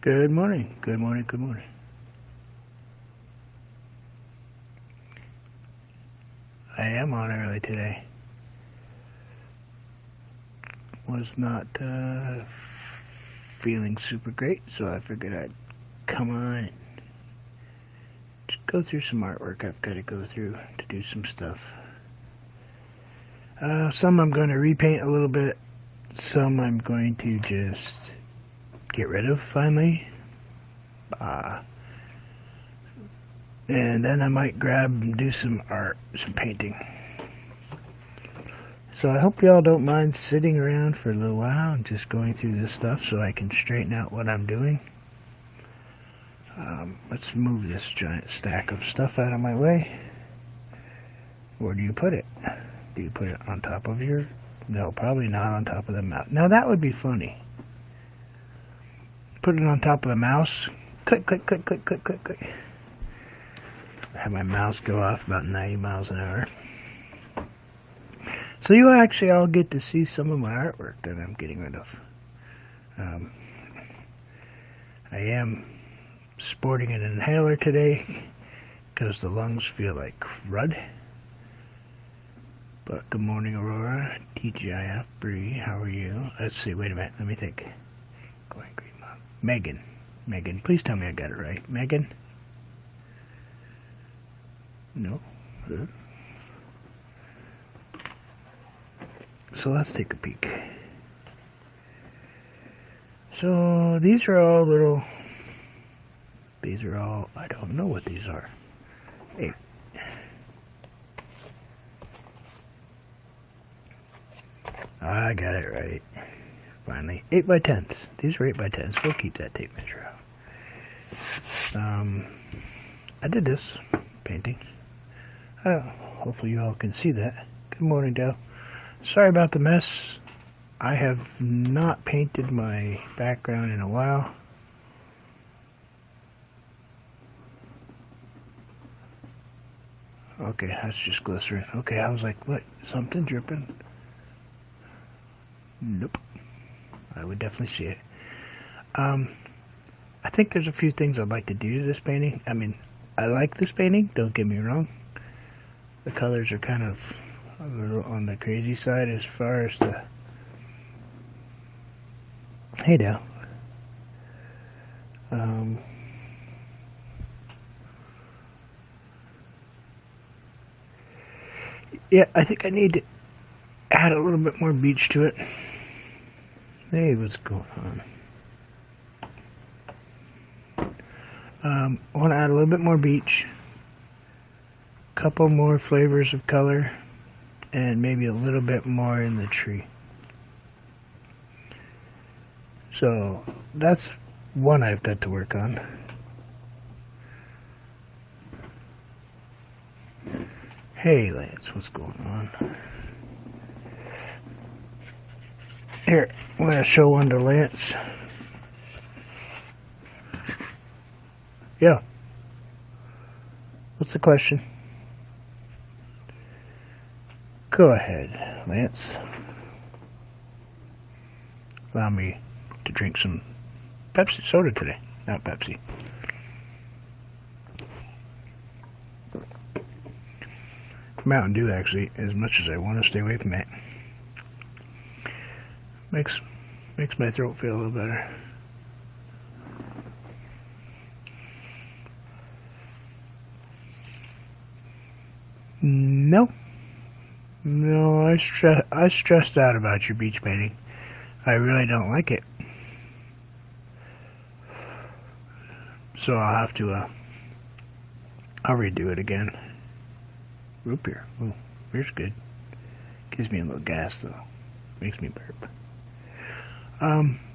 Good morning, good morning, good morning. I am on early today. Was not feeling super great, so I figured I'd come on and just go through some artwork I've got to go through to do some stuff. Some I'm going to repaint a little bit, some I'm going to just get rid of finally. And then I might grab and do some art, some painting. So I hope y'all don't mind sitting around for a little while and just going through this stuff so I can straighten out what I'm doing. Let's move this giant stack of stuff out of my way. Where do you put it? Do you put it on top of your... No, probably not on top of the mouse. Now that would be funny. Put it on top of the mouse. Click, click, click, click, click, click, click. Have my mouse go off about 90 miles an hour. So you actually all get to see some of my artwork that I'm getting rid of. I am sporting an inhaler today because the lungs feel like crud. But good morning, Aurora. TGIF, Bree, how are you? Let's see, wait a minute, let me think. Going green mom. Megan, please tell me I got it right. Megan? No? So let's take a peek. So these are all little... These are all... I don't know what these are. Hey. I got it right. Finally. 8x10s. These are 8x10s. We'll keep that tape measure out. I did this painting. Hopefully you all can see that. Good morning, Dale. Sorry about the mess. I have not painted my background in a while. Okay, that's just glycerin. Okay, I was like, what? Something dripping? Nope. I would definitely see it. I think there's a few things I'd like to do to this painting. I mean, I like this painting, don't get me wrong. The colors are kind of a little on the crazy side as far as the... Hey, Dale. Yeah, I think I need to add a little bit more beach to it. Hey, what's going on? I want to add a little bit more beach, a couple more flavors of color, and maybe a little bit more in the tree. So that's one I've got to work on. Hey Lance, what's going on? Here, I'm going to show one to Lance. Yeah. What's the question? Go ahead, Lance. Allow me to drink some Pepsi soda today. Not Pepsi. Mountain Dew, actually, as much as I want to stay away from that. Makes my throat feel a little better. No, I stressed out about your beach painting. I really don't like it. So I'll have to, I'll redo it again. Root beer. Ooh, beer's good. Gives me a little gas, though. Makes me burp.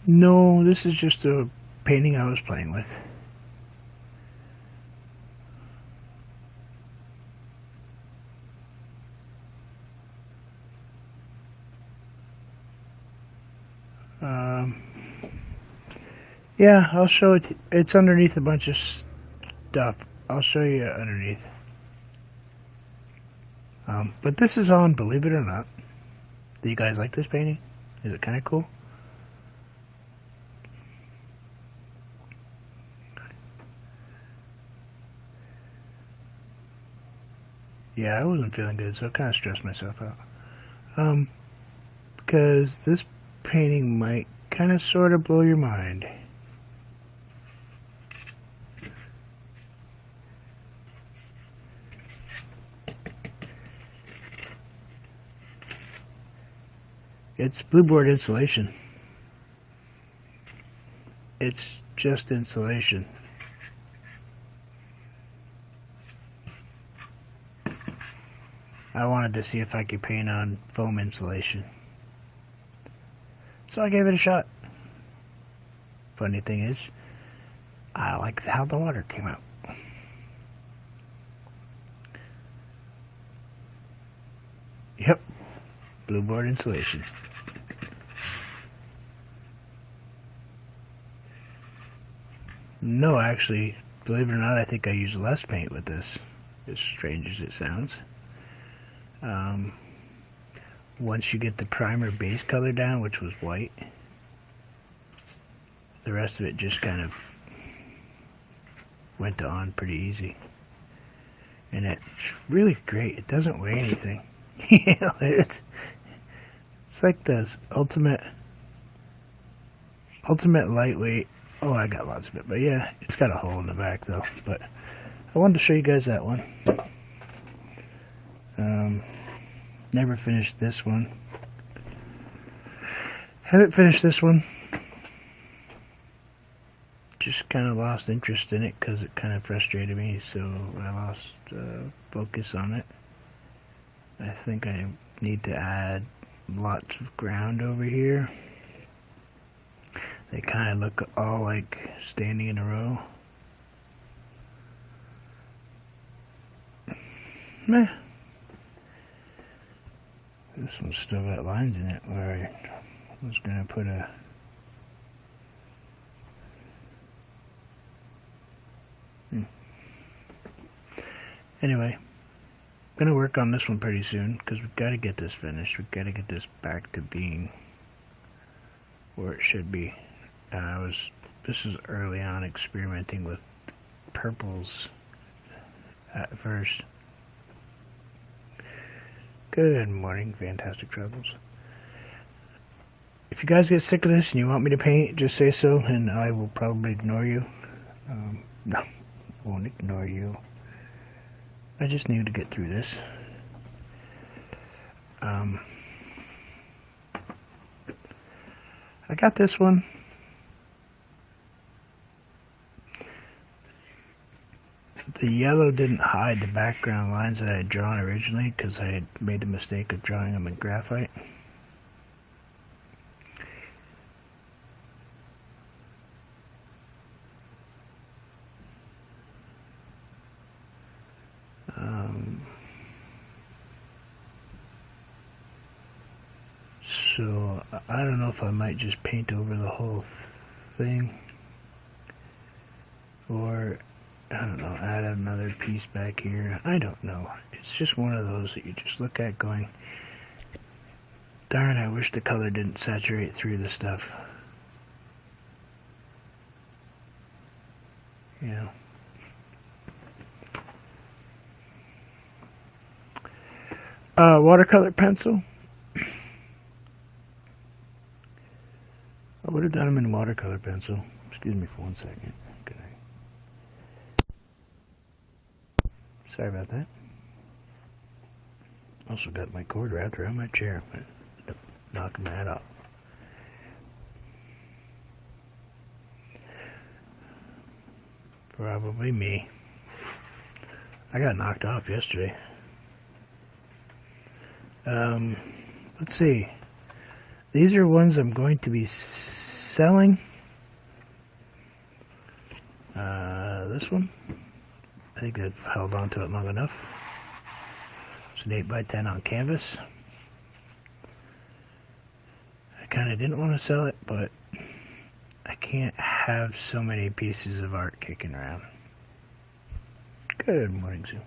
No, this is just a painting I was playing with. Yeah, I'll show it. It's underneath a bunch of stuff. I'll show you underneath. But this is on, believe it or not. Do you guys like this painting? Is it kind of cool? Yeah, I wasn't feeling good, so I kind of stressed myself out. Because this painting might kind of sort of blow your mind. It's blueboard insulation. It's just insulation. I wanted to see if I could paint on foam insulation. So I gave it a shot. Funny thing is, I like how the water came out. Yep, blueboard insulation. No, actually, believe it or not, I think I used less paint with this, as strange as it sounds. Once you get the primer base color down, which was white, the rest of it just kind of went on pretty easy. And it's really great. It doesn't weigh anything. You know, it's like this ultimate lightweight. Oh, I got lots of it, but yeah, it's got a hole in the back though. But I wanted to show you guys that one. Never finished this one. Haven't finished this one. Just kind of lost interest in it because it kind of frustrated me, so I lost focus on it. I think I need to add lots of ground over here. They kind of look all like standing in a row. Meh. This one's still got lines in it where I was going to put a... Anyway, I'm going to work on this one pretty soon because we've got to get this finished. We've got to get this back to being where it should be. This is early on experimenting with purples at first. Good morning, Fantastic Travels. If you guys get sick of this and you want me to paint, just say so, and I will probably ignore you. No, won't ignore you. I just need to get through this. I got this one. The yellow didn't hide the background lines that I had drawn originally because I had made the mistake of drawing them in graphite. So I don't know if I might just paint over the whole thing, or I don't know, add another piece back here. I don't know. It's just one of those that you just look at going, darn, I wish the color didn't saturate through the stuff. You know. Watercolor pencil. I would have done them in watercolor pencil. Excuse me for 1 second. Okay. Sorry about that. Also got my cord wrapped around my chair. Knocking that off. Probably me. I got knocked off yesterday. Let's see. These are ones I'm going to be selling. This one, I think I've held on to it long enough. It's an 8x10 on canvas. I kind of didn't want to sell it, but I can't have so many pieces of art kicking around. Good morning, Sue.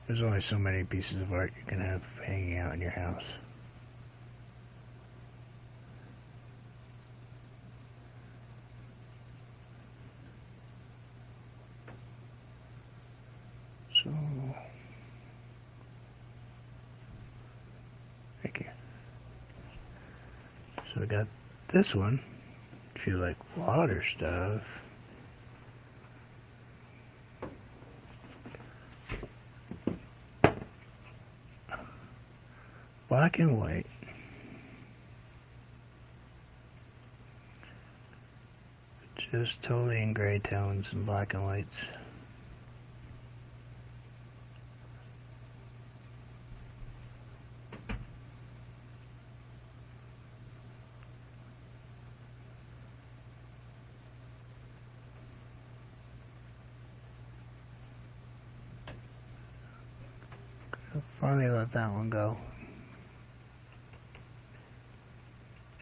There's only so many pieces of art you can have hanging out in your house. So we got this one, if you like water stuff. Black and white. Just totally in gray tones and black and whites. I'll finally let that one go.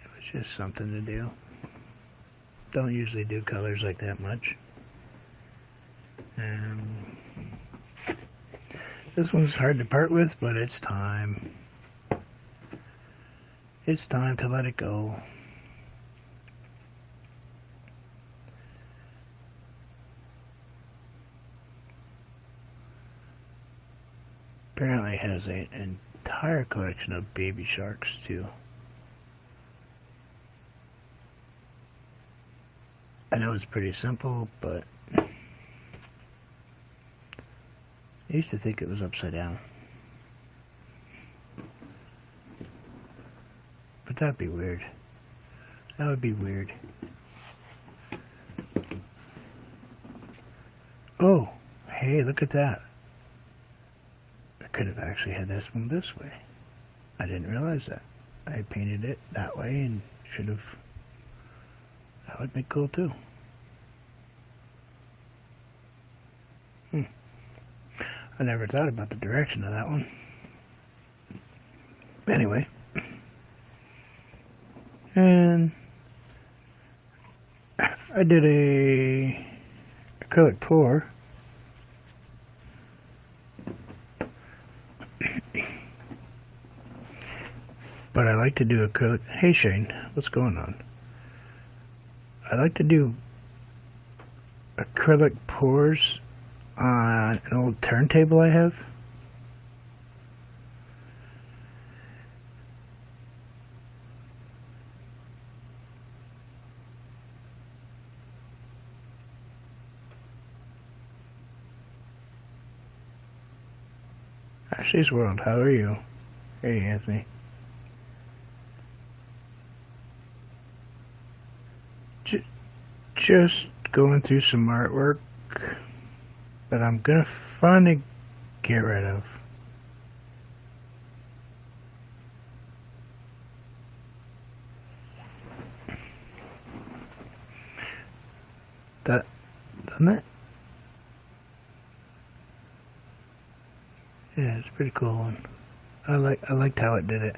It was just something to do. Don't usually do colors like that much. This one's hard to part with, but it's time. It's time to let it go. Apparently it has an entire collection of baby sharks too. I know it's pretty simple, but I used to think it was upside down. But that'd be weird. That would be weird. Oh, hey, look at that. I could have actually had this one this way. I didn't realize that. I painted it that way and should have. That would be cool too. I never thought about the direction of that one. Anyway. And I did a acrylic pour. But I like to do acrylic. Hey Shane, what's going on? I like to do acrylic pours on an old turntable I have. Ashley's World, how are you? Hey Anthony. Just going through some artwork that I'm gonna finally get rid of. That, doesn't it? Yeah, it's a pretty cool one. I liked how it did it.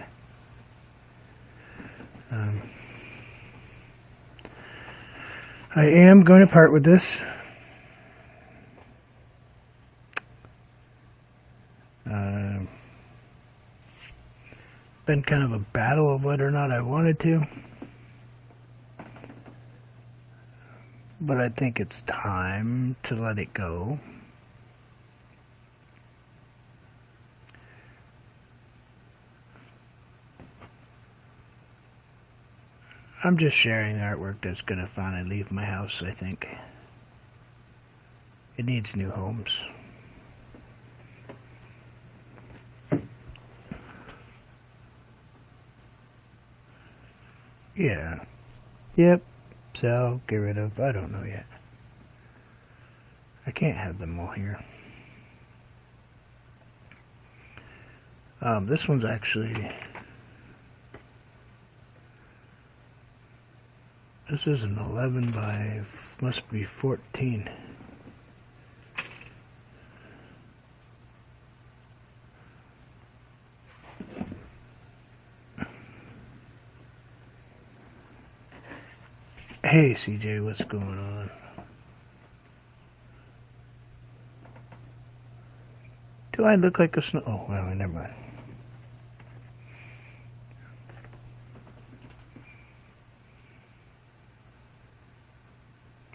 I am going to part with this. Been kind of a battle of whether or not I wanted to. But I think it's time to let it go. I'm just sharing artwork that's going to finally leave my house, I think. It needs new homes. Yeah. Yep. Sell, get rid of, I don't know yet. I can't have them all here. This one's actually... This is an 11 by, must be 14. Hey CJ, what's going on? Do I look like a snow? Oh, well, never mind.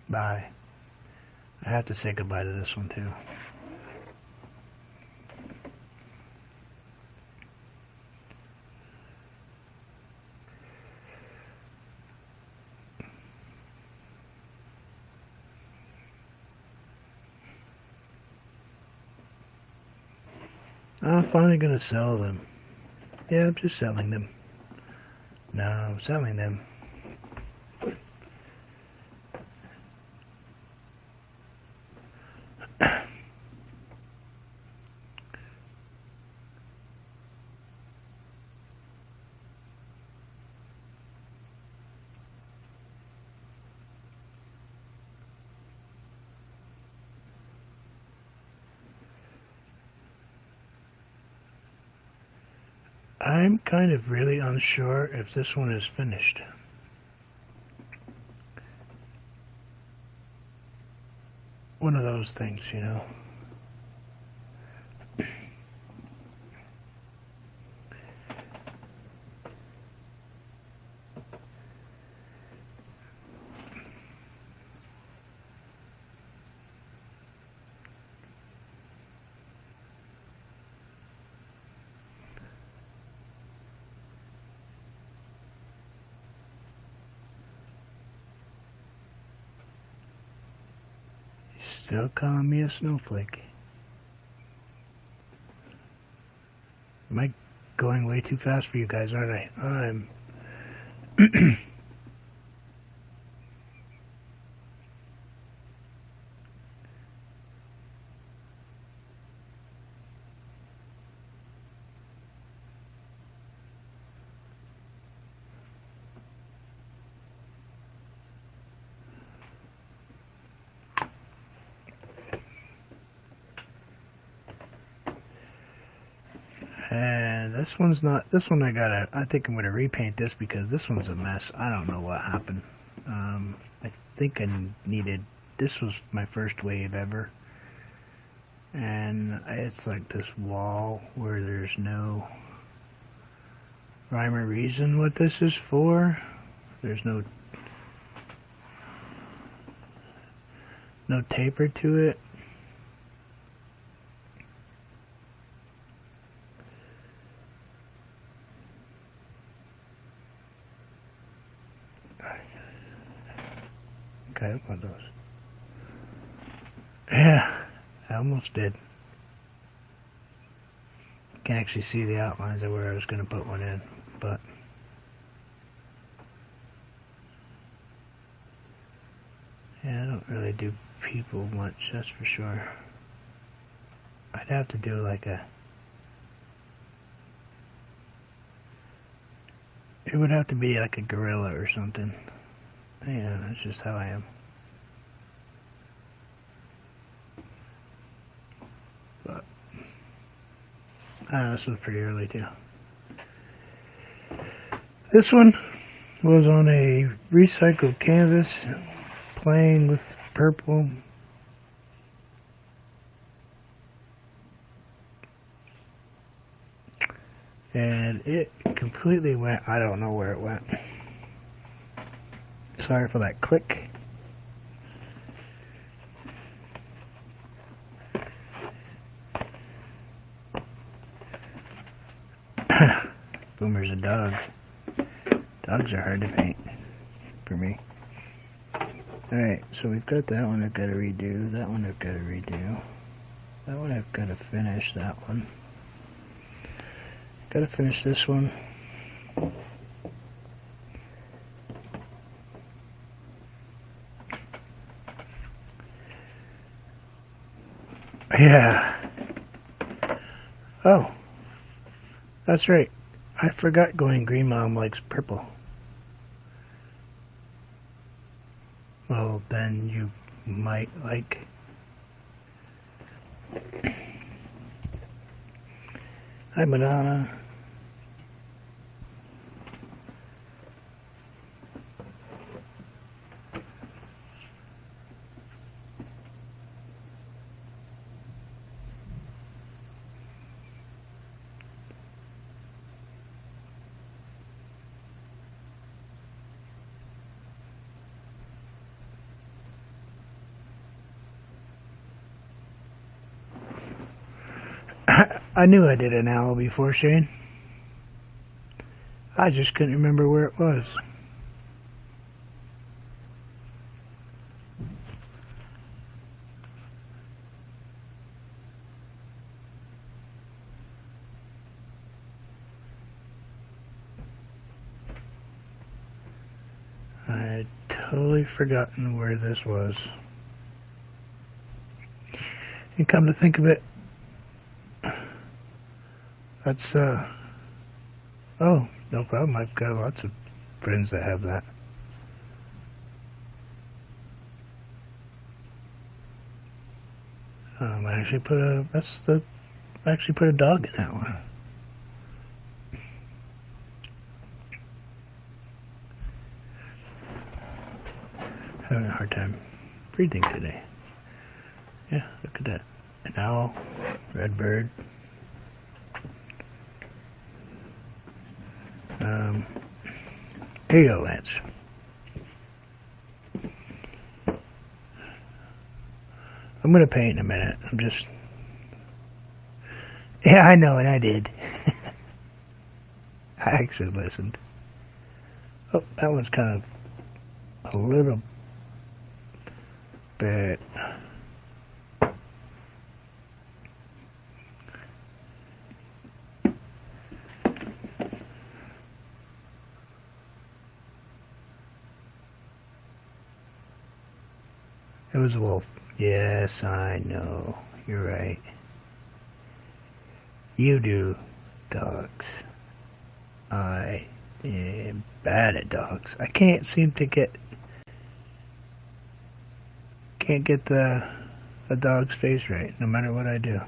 Bye. I have to say goodbye to this one too. I'm finally gonna sell them. Yeah, I'm just selling them. No, I'm selling them. I'm kind of really unsure if this one is finished. One of those things, you know. Still calling me a snowflake. Am I going way too fast for you guys, aren't I? I'm... And this one's not, this one I think I'm gonna repaint this because this one's a mess. I don't know what happened. I think I needed, this was my first wave ever. And it's like this wall where there's no rhyme or reason what this is for. There's no taper to it. Okay, one of those. Yeah, I almost did. Can't actually see the outlines of where I was going to put one in, but yeah, I don't really do people much, that's for sure. I'd have to do like a, it would have to be like a gorilla or something. Yeah, that's just how I am. But this was pretty early too. This one was on a recycled canvas, playing with purple. And it completely went, I don't know where it went. Sorry for that click. Boomer's a dog. Dogs are hard to paint for me. Alright, so we've got that one I've got to redo. That one I've got to redo. That one I've got to finish. That one. Got to finish this one. Yeah. Oh. That's right. I forgot going green mom likes purple. Well, then you might like... Hi, Madonna. I knew I did an owl before, Shane. I just couldn't remember where it was. I had totally forgotten where this was. And come to think of it, that's, oh, no problem. I've got lots of friends that have that. I actually put a dog in that one. Having a hard time breathing today. Yeah, look at that. An owl, red bird. There you go, Lance. I'm gonna paint in a minute. Yeah, I know, and I did. I actually listened. Oh, that one's kind of a little bit. It was a wolf. Yes, I know. You're right. You do, dogs. I am bad at dogs. I can't seem to get the dog's face right, no matter what I do.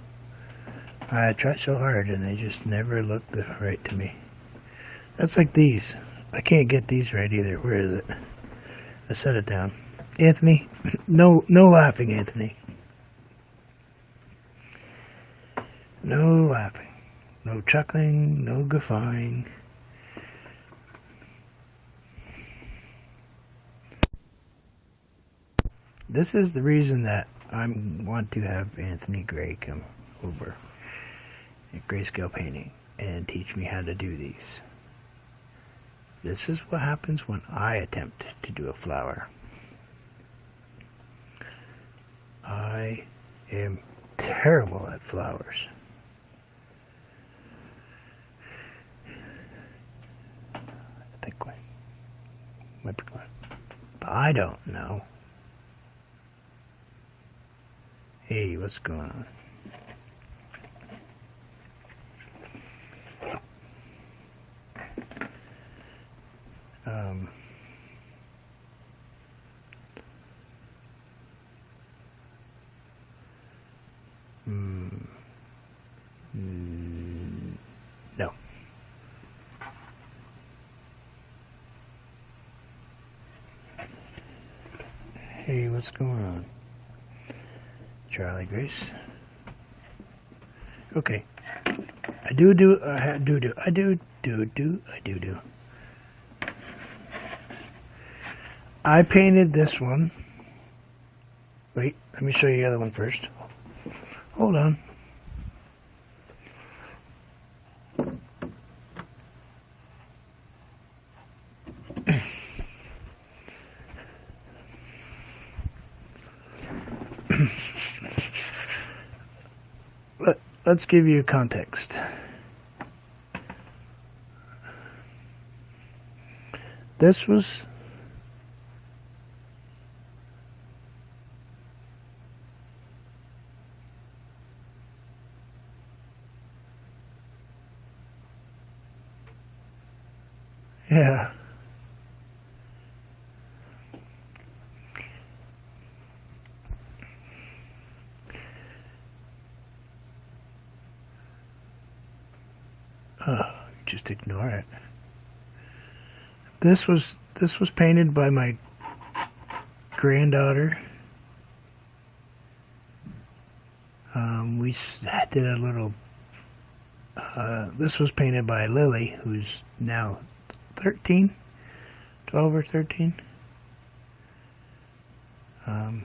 I try so hard, and they just never look right to me. That's like these. I can't get these right either. Where is it? I set it down. Anthony, no laughing, Anthony. No laughing. No chuckling, no guffawing. This is the reason that I want to have Anthony Gray come over at Grayscale Painting and teach me how to do these. This is what happens when I attempt to do a flower. I am terrible at flowers. I think we might be going, but I don't know. Hey, what's going on? No. Hey, what's going on? Charlie Grace. Okay. I do. I painted this one. Wait, let me show you the other one first. Hold on. Let's give you context. This was yeah. Just ignore it. This was painted by my granddaughter. We did a little. This was painted by Lily, who's now 13, 12 or 13. And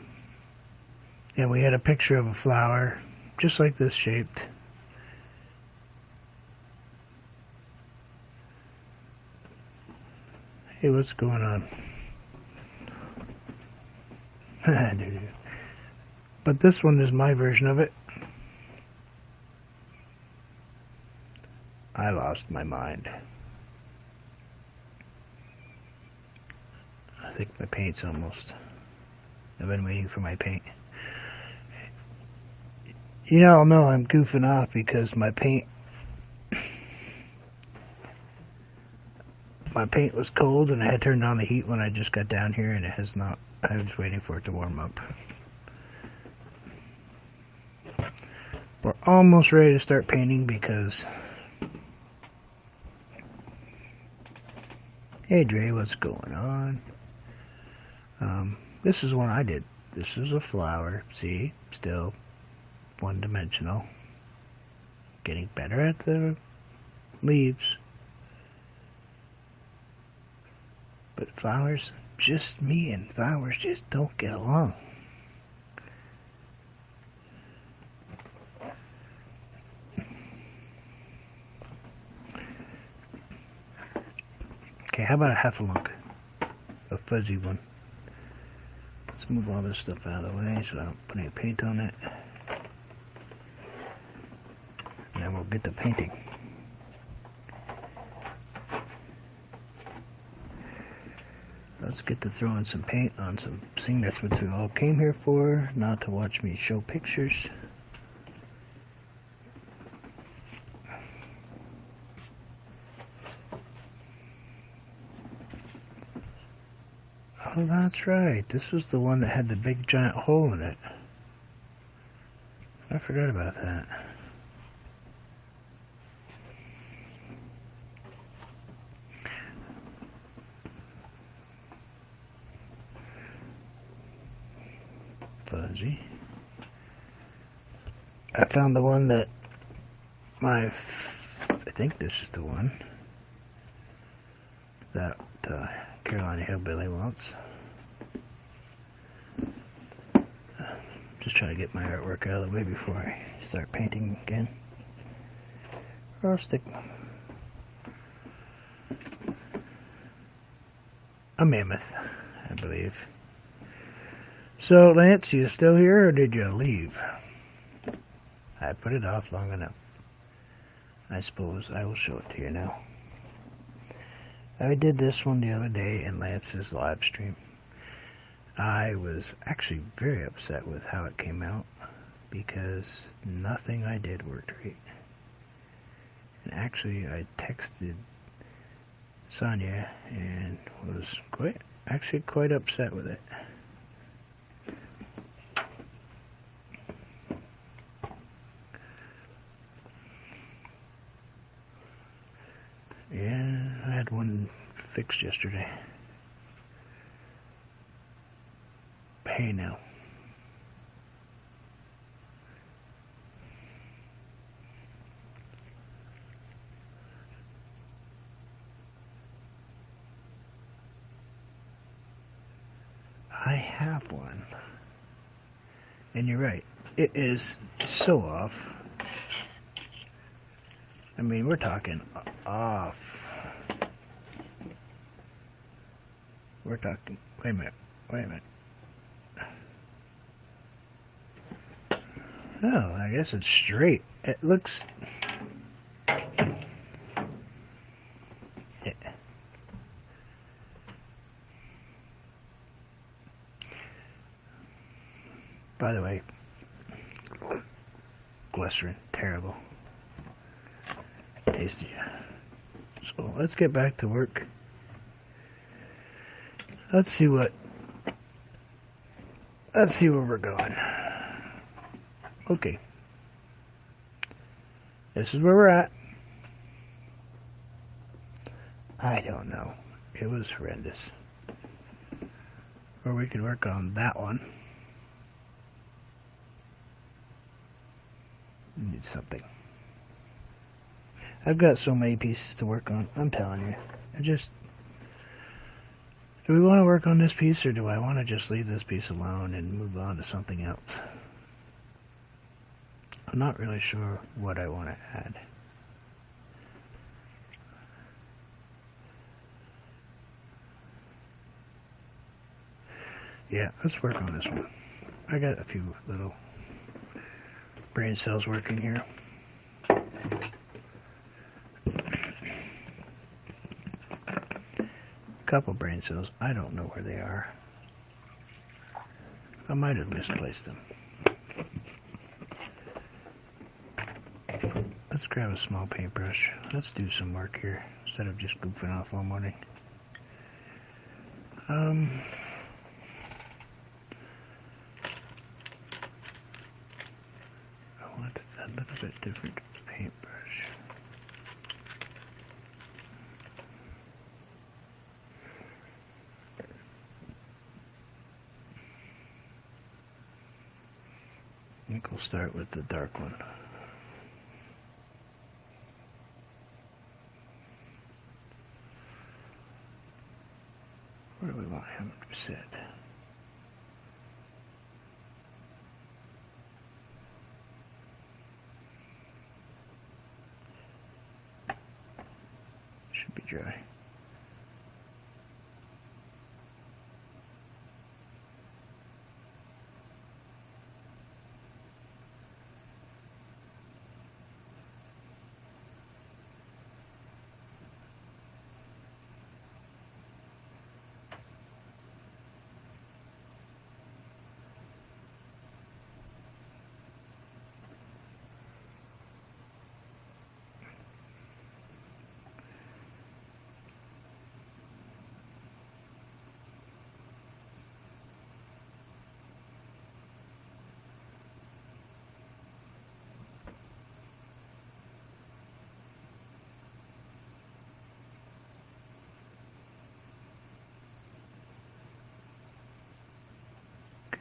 we had a picture of a flower, just like this shaped. Hey, what's going on? But this one is my version of it. I lost my mind. think my paint's almost. I've been waiting for my paint. You all know I'm goofing off because my paint was cold and I had turned on the heat when I just got down here, and it has not. I was waiting for it to warm up. We're almost ready to start painting because... Hey Dre, what's going on? This is one I did. This is a flower. See? Still one-dimensional. Getting better at the leaves. But flowers, just me and flowers just don't get along. Okay, how about a heffalump? A fuzzy one. Let's move all this stuff out of the way so I don't put any paint on it. And then we'll get to painting. Let's get to throwing some paint on something. That's what we all came here for, not to watch me show pictures. Oh, that's right. This was the one that had the big giant hole in it. I forgot about that. Fuzzy. I found the one that I think this is the one that Carolina Hillbilly wants. Just trying to get my artwork out of the way before I start painting again. Or I'll stick a mammoth, I believe. So, Lance, you still here or did you leave? I put it off long enough. I suppose I will show it to you now. I did this one the other day in Lance's live stream. I was actually very upset with how it came out because nothing I did worked right. And actually, I texted Sonia and was quite upset with it. Yeah, I had one fixed yesterday. Hey now. I have one. And you're right. It is so off. I mean, we're talking off. We're talking... Wait a minute. Oh, I guess it's straight. It looks... Yeah. By the way, glycerin, terrible. Tasty. So let's get back to work. Let's see where we're going. Okay. This is where we're at. I don't know. It was horrendous. Or we could work on that one. Need something. I've got so many pieces to work on. I'm telling you. Do we want to work on this piece, or do I want to just leave this piece alone and move on to something else? I'm not really sure what I want to add. Yeah, let's work on this one. I got a few little brain cells working here. couple brain cells. I don't know where they are. I might have misplaced them. Let's grab a small paintbrush. Let's do some work here instead of just goofing off all morning. I want a little bit different paintbrush. I think we'll start with the dark one. Where do we want him to sit? Should be dry.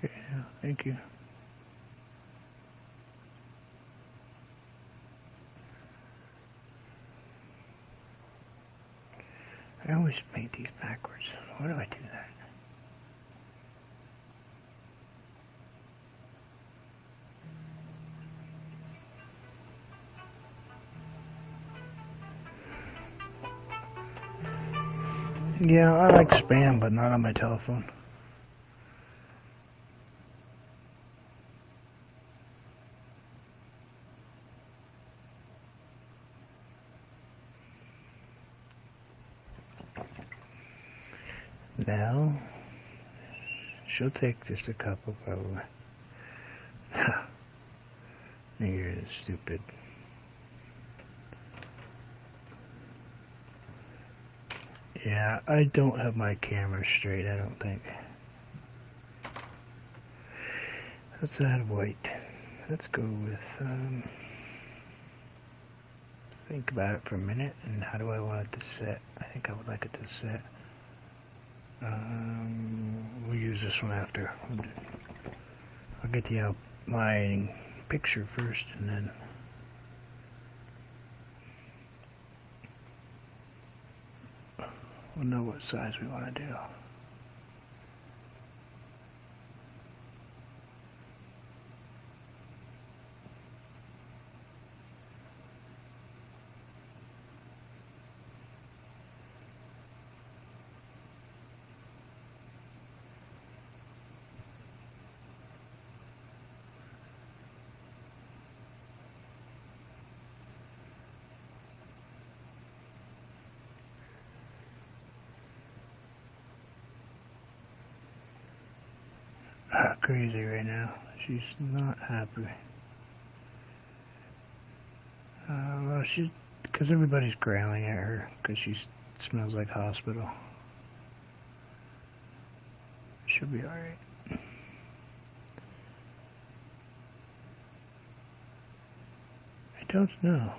Okay, thank you. I always paint these backwards. Why do I do that? Yeah, I like spam, but not on my telephone. Now, she'll take just a couple, probably. You're stupid. Yeah, I don't have my camera straight, I don't think. Let's add white. Let's go with, think about it for a minute, and how do I want it to set? I think I would like it to set. We'll use this one after. I'll get the outline picture first, and then we'll know what size we want to do. Crazy right now. She's not happy. Well, because everybody's growling at her because she smells like hospital. She'll be alright. I don't know.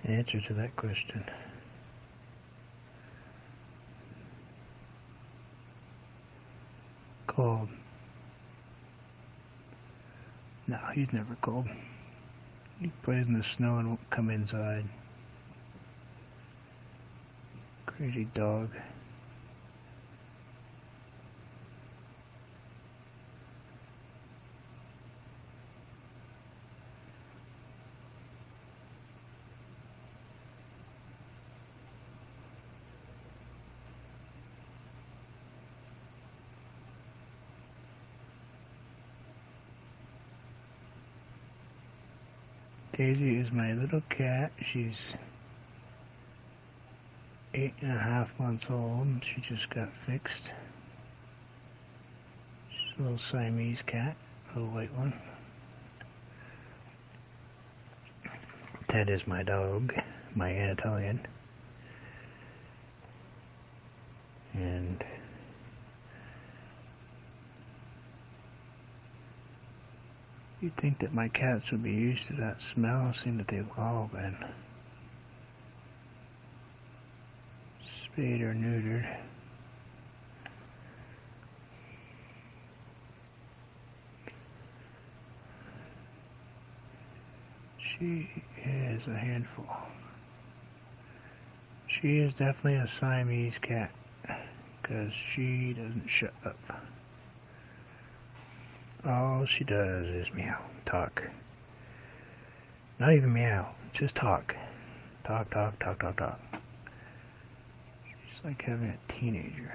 Answer to that question. Cold. No, he's never cold. He plays in the snow and won't come inside. Crazy dog. Daisy is my little cat. She's 8.5 months old. She just got fixed. She's a little Siamese cat, a little white one. Ted is my dog, my Anatolian. And you'd think that my cats would be used to that smell. It seems that they've all been spayed or neutered. She is a handful. She is definitely a Siamese cat, because she doesn't shut up. All she does is meow, talk. Not even meow, just talk. Talk, talk, talk, talk, talk. She's like having a teenager.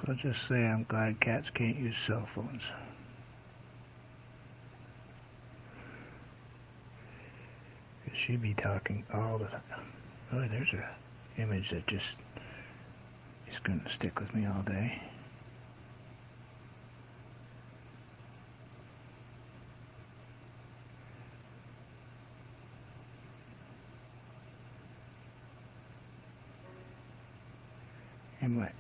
I'll just say I'm glad cats can't use cell phones. She'd be talking all the time. Oh, there's a image that just is going to stick with me all day. And my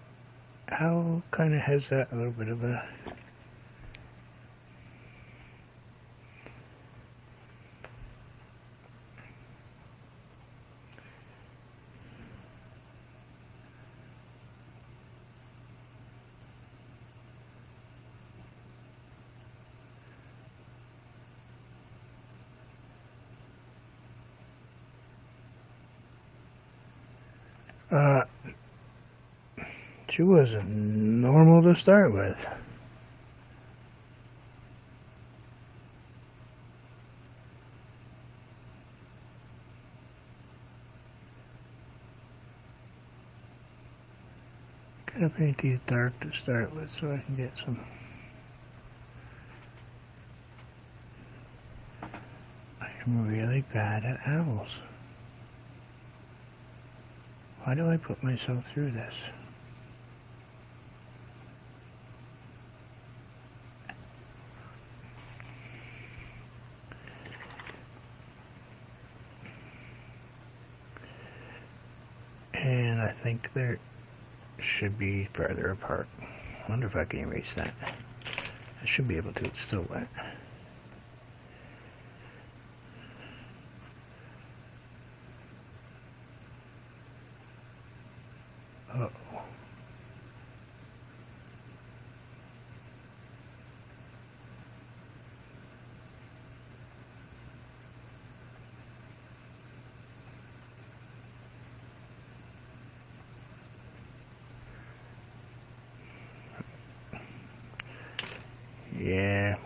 owl kind of has that a little bit of a she wasn't normal to start with. Gotta paint these dark to start with so I can get some. I am really bad at owls. Why do I put myself through this? And I think they're should be further apart. I wonder if I can erase that. I should be able to, it's still wet. Uh-oh. Yeah.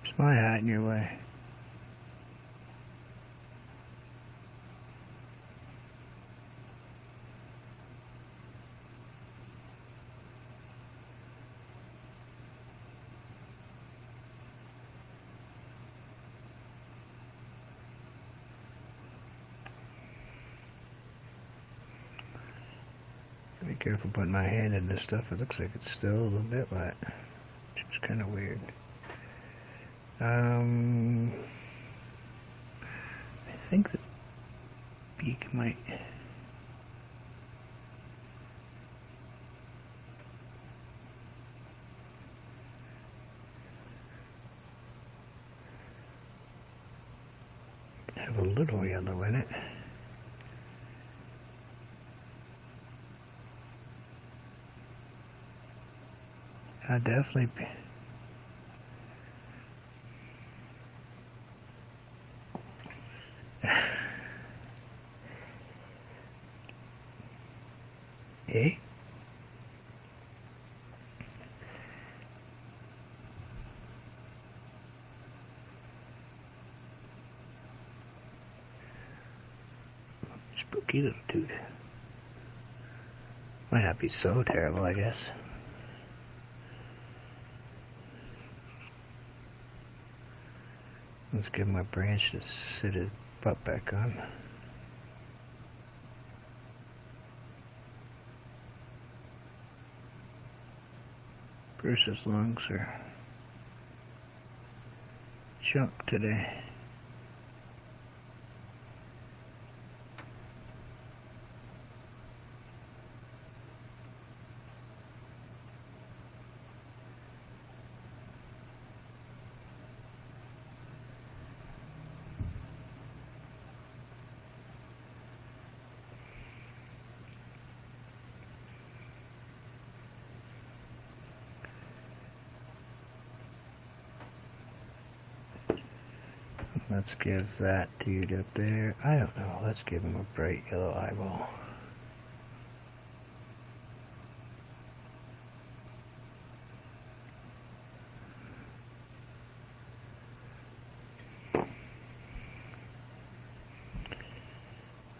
Is my hat in your way? Be careful putting my hand in this stuff. It looks like it's still a little bit wet, which is kind of weird. I think the beak might have a little yellow in it. I definitely Eh? Spooky little dude. Might not be so terrible, I guess. Let's give my branch to sit his butt back on. Bruce's lungs are junk today. Let's give that dude up there, I don't know, let's give him a bright yellow eyeball.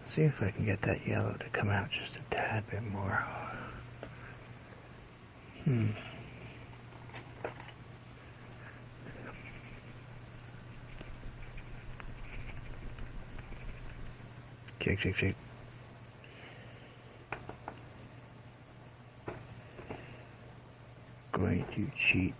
See if I can get that yellow to come out just a tad bit more. Shake, shake, shake. Going to cheat.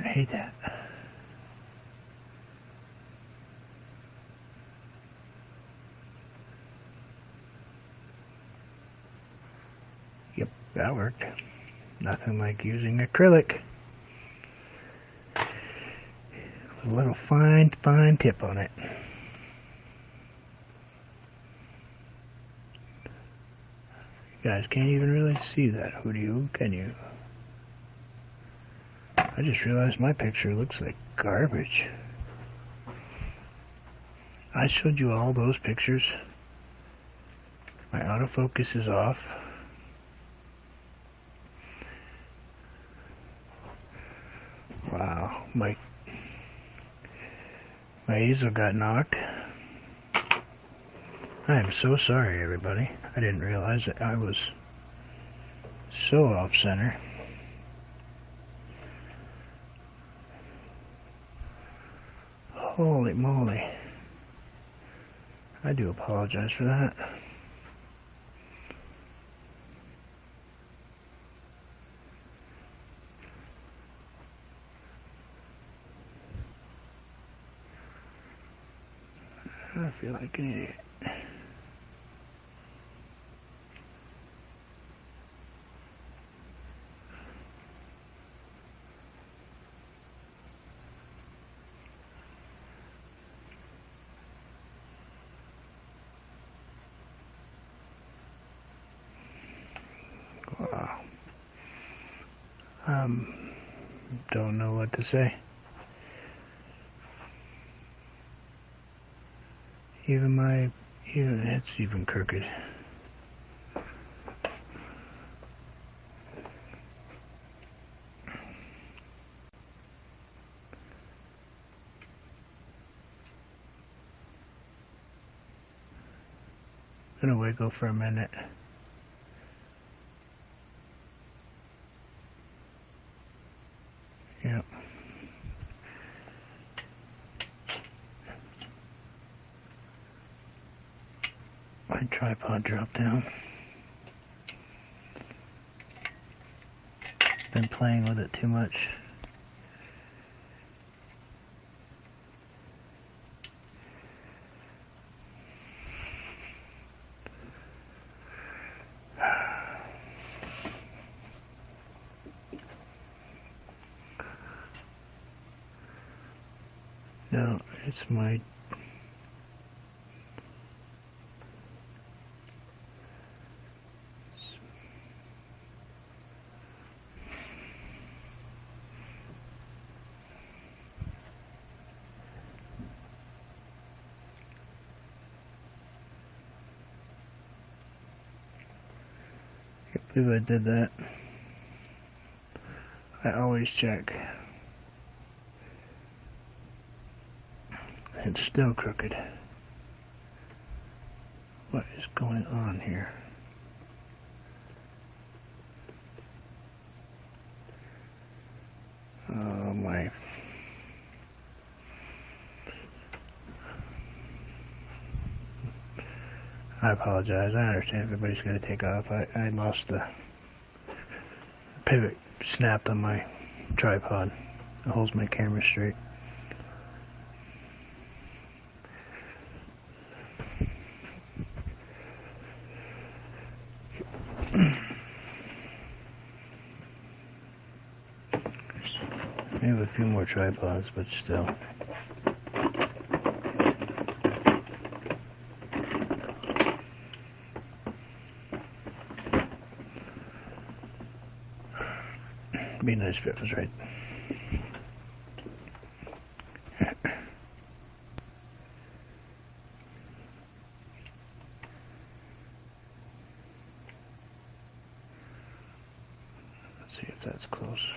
I hate that. Yep, that worked. Nothing like using acrylic. With a little fine tip on it. You guys can't even really see that, who do you? Can you? I just realized my picture looks like garbage. I showed you all those pictures. My autofocus is off. Wow, my easel got knocked. I am so sorry, everybody. I didn't realize that I was so off center. Holy moly. I do apologize for that. I feel like an idiot. Wow. Don't know what to say. Even it's even crooked. Gonna wiggle for a minute. Yep. My tripod dropped down. Been playing with it too much. No, it's my... I can't believe I did that. I always check. It's still crooked. What is going on here? Oh my. I apologize. I understand everybody's got to take off. I lost the pivot, snapped on my tripod. It holds my camera straight. Maybe a few more tripods, but still. Be nice if it was right. Let's see if that's close.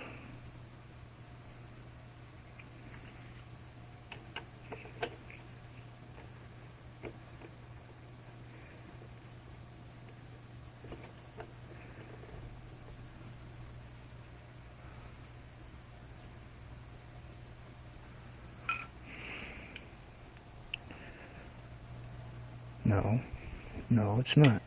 No, it's not.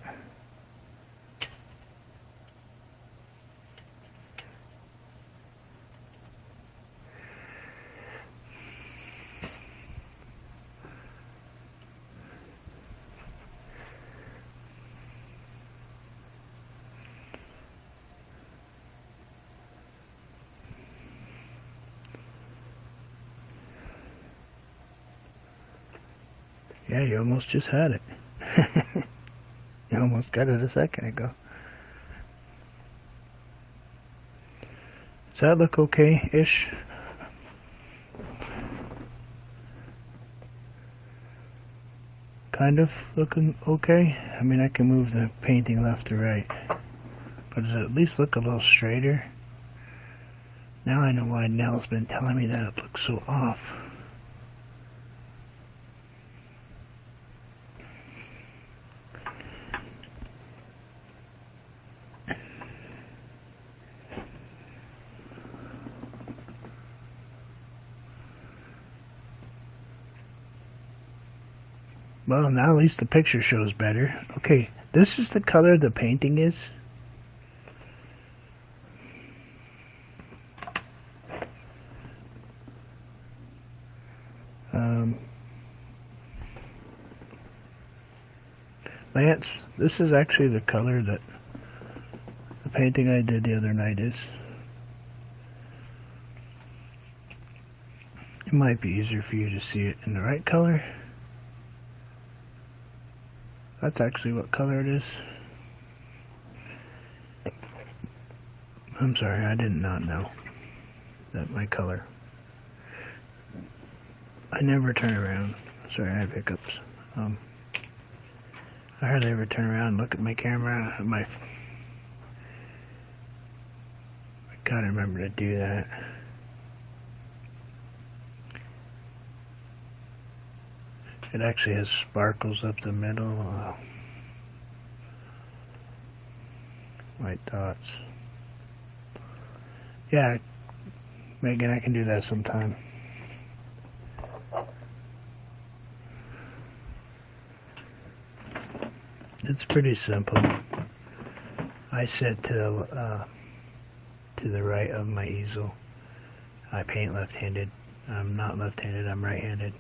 Yeah, you almost just had it. You almost got it a second ago. Does that look okay-ish? Kind of looking okay. I mean, I can move the painting left to right. But does it at least look a little straighter? Now I know why Nell's been telling me that it looks so off. Well, now at least the picture shows better. Okay, this is the color the painting is. Lance, this is actually the color that the painting I did the other night is. It might be easier for you to see it in the right color. That's actually what color it is. I'm sorry, I did not know that my color. I never turn around. Sorry, I have hiccups. I hardly ever turn around and look at my camera. I gotta remember to do that. It actually has sparkles up the middle. White dots. Yeah, Megan, I can do that sometime. It's pretty simple. I sit to the right of my easel. I paint left-handed. I'm not left-handed, I'm right-handed.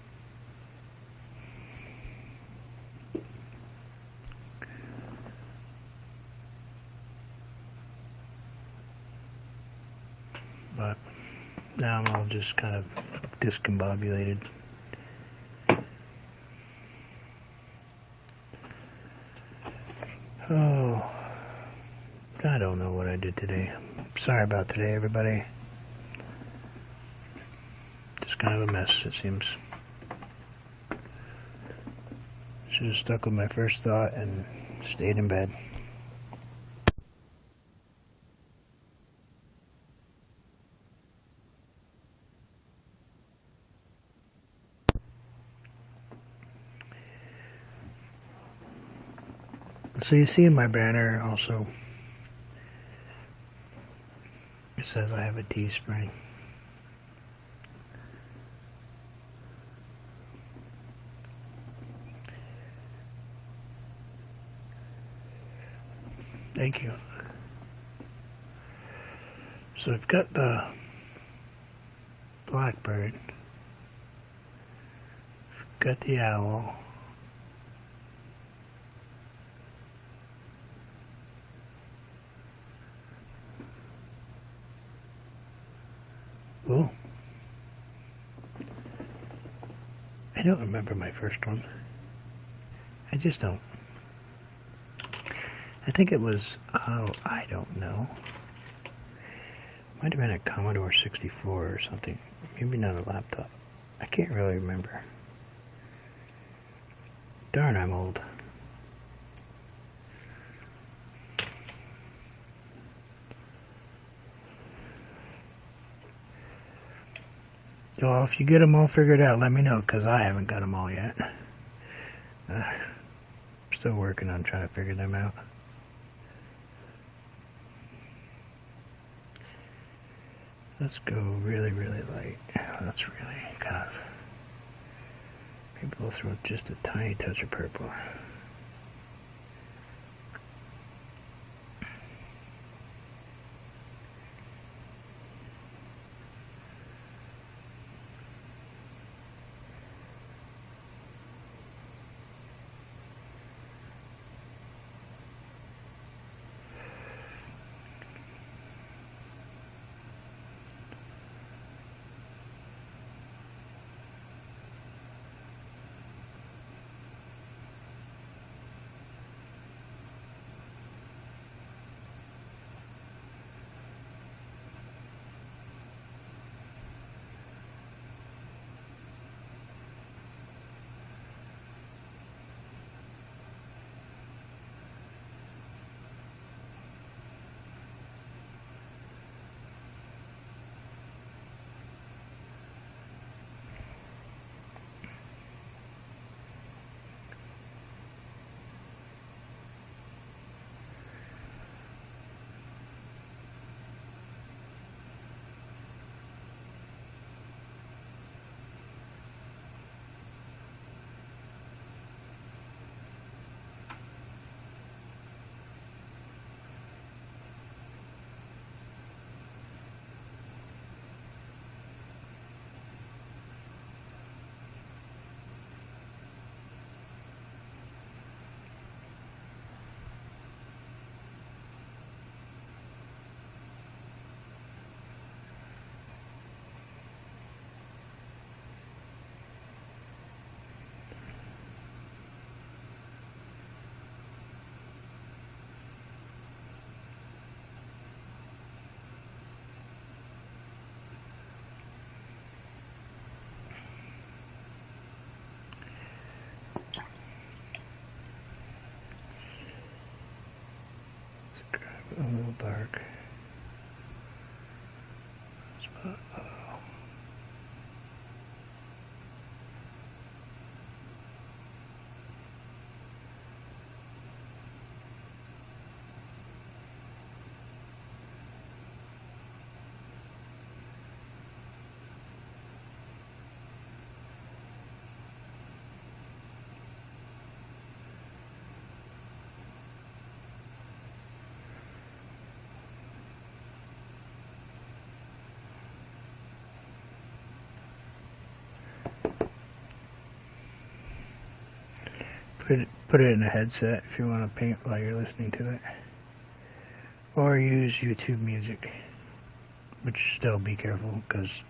But now I'm all just kind of discombobulated. Oh, I don't know what I did today. Sorry about today, everybody. Just kind of a mess, it seems. Should have stuck with my first thought and stayed in bed. So you see in my banner also, it says I have a Teespring. Thank you. So I've got the blackbird, got the owl, oh, I don't remember my first one. I just don't. I think it was, oh, I don't know. Might have been a Commodore 64 or something. Maybe not a laptop. I can't really remember. Darn, I'm old. Well, if you get them all figured out, let me know, because I haven't got them all yet. Still working on trying to figure them out. Let's go really, really light. Let's really kind of... Maybe we'll throw just a tiny touch of purple. A little dark. Put it in a headset if you want to paint while you're listening to it. Or use YouTube music. Which still be careful, because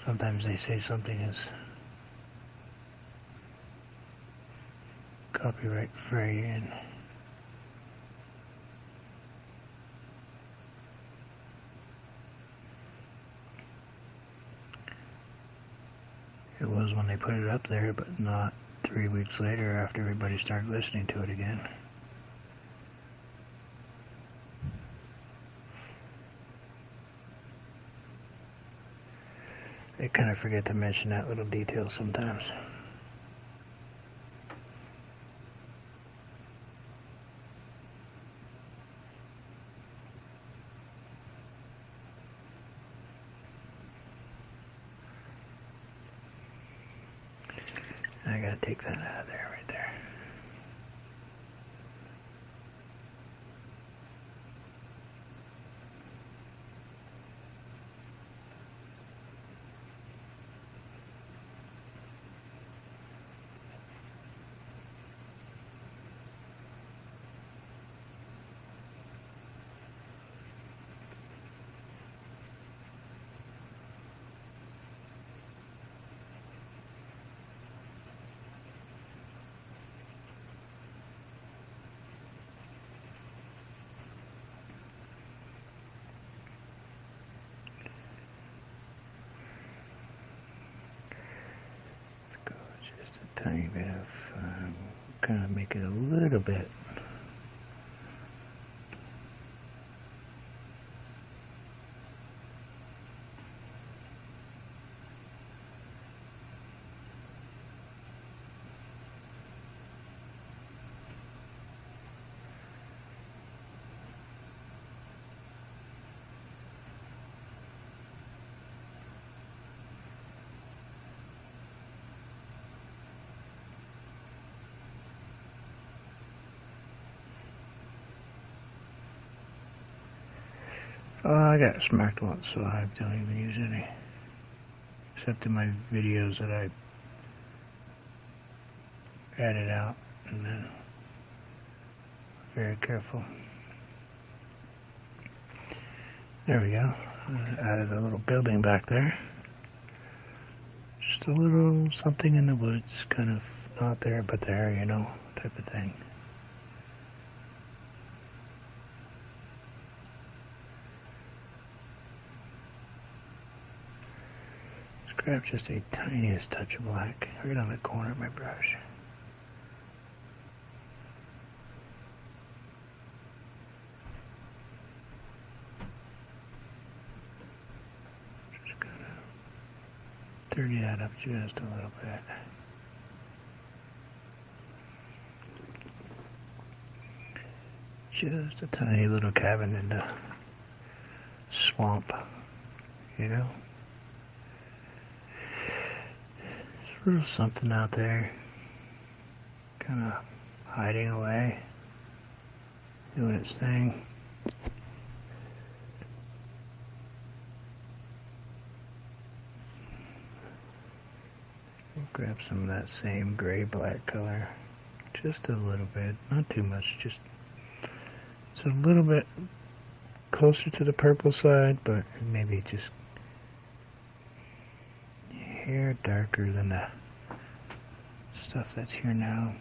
sometimes they say something is copyright free and it was when they put it up there, but not 3 weeks later after everybody started listening to it again. They kind of forget to mention that little detail sometimes. I gotta take that out of there, right there. Just a tiny bit of, kind of make it a little bit. I got smacked once, so I don't even use any. Except in my videos that I edit out, and then very careful. There we go. I added a little building back there. Just a little something in the woods, kind of not there but there, you know, type of thing. Grab just a tiniest touch of black right on the corner of my brush. Just gonna dirty that up just a little bit. Just a tiny little cabin in the swamp, you know? A little something out there, kind of hiding away, doing its thing. We'll grab some of that same gray-black color, just a little bit, not too much, just it's a little bit closer to the purple side, but maybe just hair darker than the stuff that's here now.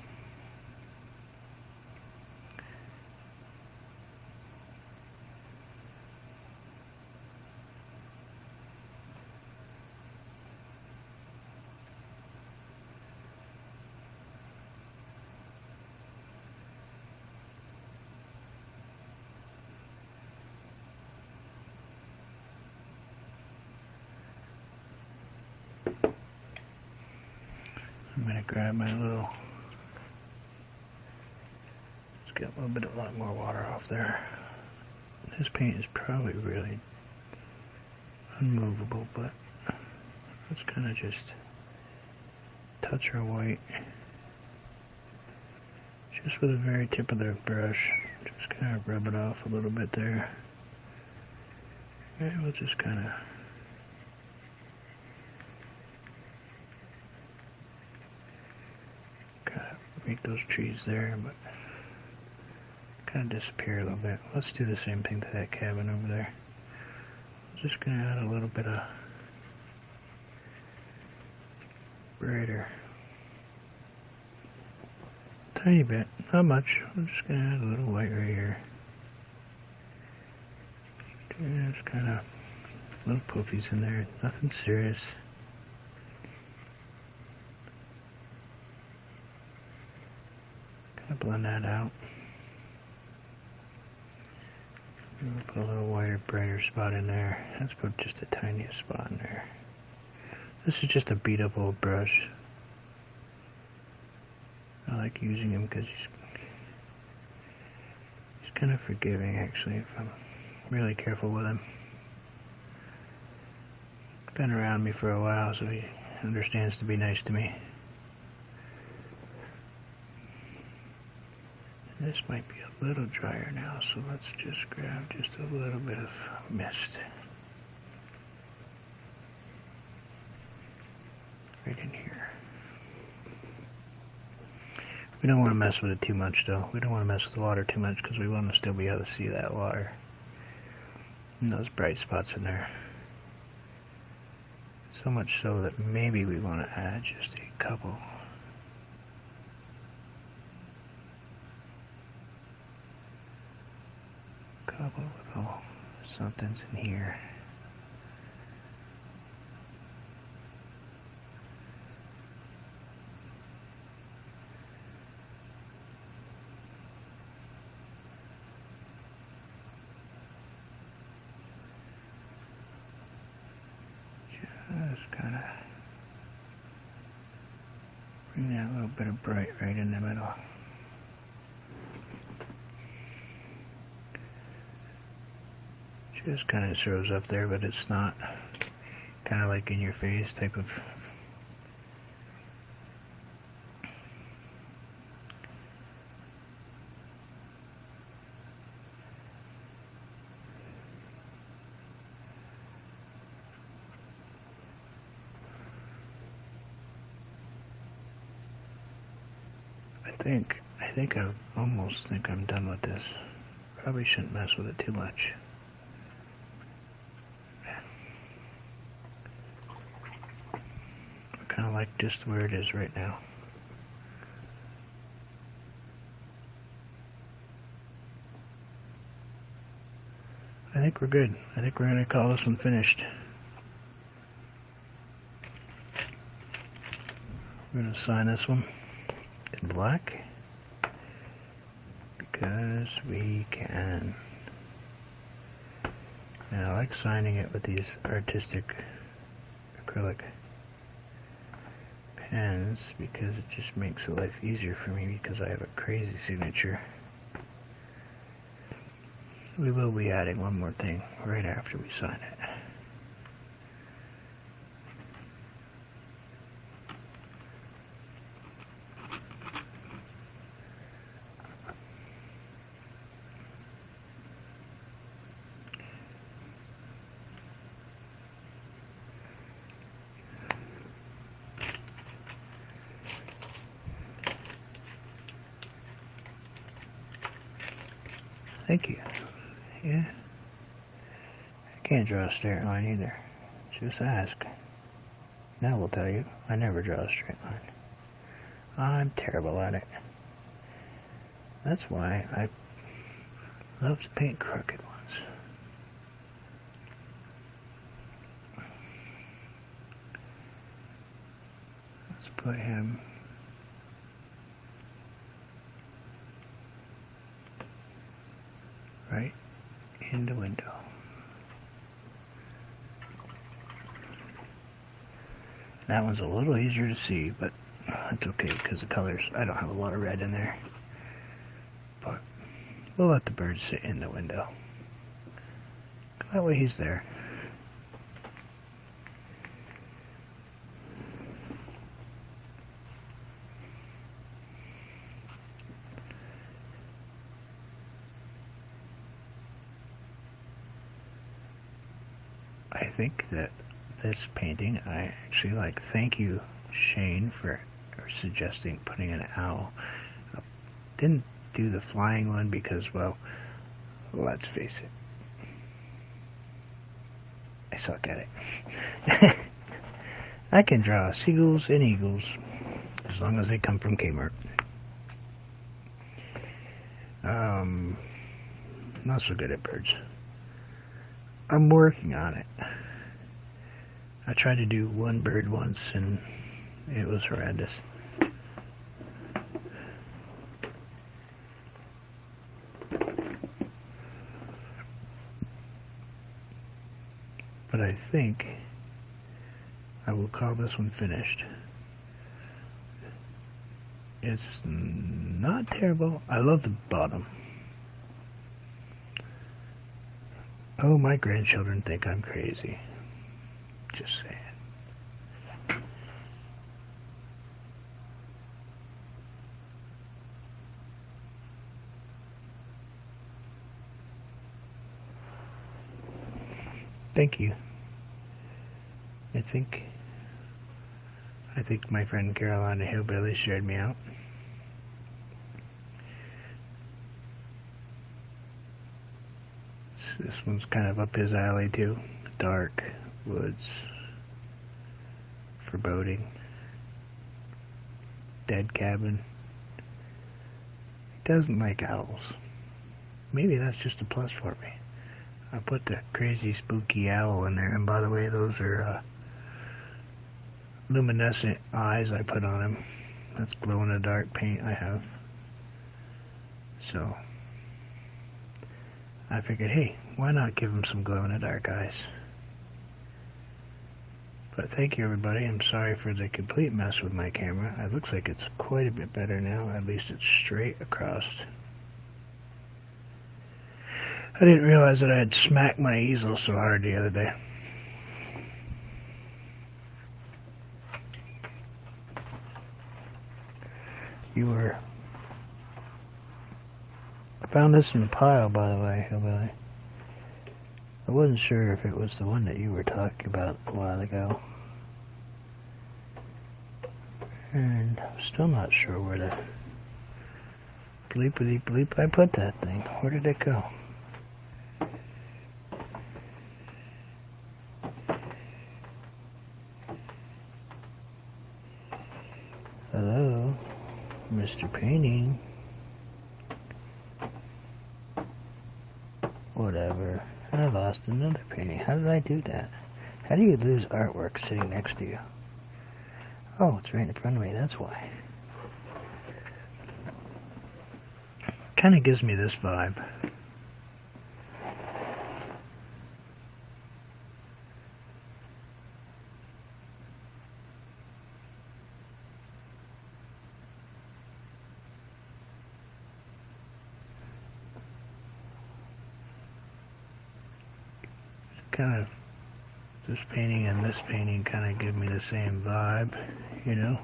I'm going to grab my little, let's get a lot more water off there. This paint is probably really unmovable, but let's kind of just touch our white just with the very tip of the brush. Just kind of rub it off a little bit there. And we'll just kind of make those trees there, but kind of disappear a little bit. Let's do the same thing to that cabin over there. I'm just going to add a little bit of brighter, tiny bit, not much. I'm just going to add a little white right here. Just kind of little poofies in there, nothing serious. I'll blend that out. Put a little wider, brighter spot in there. Let's put just the tiniest spot in there. This is just a beat up old brush. I like using him because he's kind of forgiving, actually, if I'm really careful with him. Been around me for a while, so he understands to be nice to me. This might be a little drier now, so let's just grab just a little bit of mist. Right in here. We don't want to mess with it too much, though. We don't want to mess with the water too much because we want to still be able to see that water and those bright spots in there. So much so that maybe we want to add just a couple. Little somethings in here. Just kind of bring that little bit of bright right in the middle. Just kind of shows up there, but it's not kind of like in your face type of. I almost think I'm done with this. Probably shouldn't mess with it too much. I kind of like just where it is right now. I think we're good. I think we're going to call this one finished. We're going to sign this one in black because we can. And I like signing it with these artistic acrylic pens because it just makes life easier for me because I have a crazy signature. We will be adding one more thing right after we sign it. Thank you. Yeah. I can't draw a straight line either. Just ask. Now we'll tell you, I never draw a straight line. I'm terrible at it. That's why I love to paint crooked ones. Let's put him right in the window. That one's a little easier to see, but that's okay because the colors, I don't have a lot of red in there. But we'll let the bird sit in the window. That way he's there. I think that this painting, I actually like. Thank you, Shane, for suggesting putting an owl. I didn't do the flying one because, well, let's face it, I suck at it. I can draw seagulls and eagles as long as they come from Kmart. Not so good at birds. I'm working on it. I tried to do one bird once and it was horrendous. but I think I will call this one finished. It's not terrible. I love the bottom. Oh, my grandchildren think I'm crazy. Just saying. Thank you. I think my friend Carolina Hillbilly shared me out. This one's kind of up his alley too. Dark woods, foreboding, dead cabin. He doesn't like owls. Maybe that's just a plus for me. I put the crazy spooky owl in there, and by the way, those are luminescent eyes I put on him. That's glow-in-the-dark paint I have. So I figured, hey, why not give him some glow-in-the-dark eyes? But thank you, everybody. I'm sorry for the complete mess with my camera. It looks like it's quite a bit better now. At least it's straight across. I didn't realize that I had smacked my easel so hard the other day. I found this in a pile, by the way, Hillbilly. I wasn't sure if it was the one that you were talking about a while ago. And I'm still not sure where the bleepity bleep I put that thing. Where did it go? Hello, Mr. Painting. Whatever. I lost another painting. How did I do that? How do you lose artwork sitting next to you? Oh, it's right in front of me, that's why. Kind of gives me this vibe. Kind of, this painting and this painting kind of give me the same vibe, you know?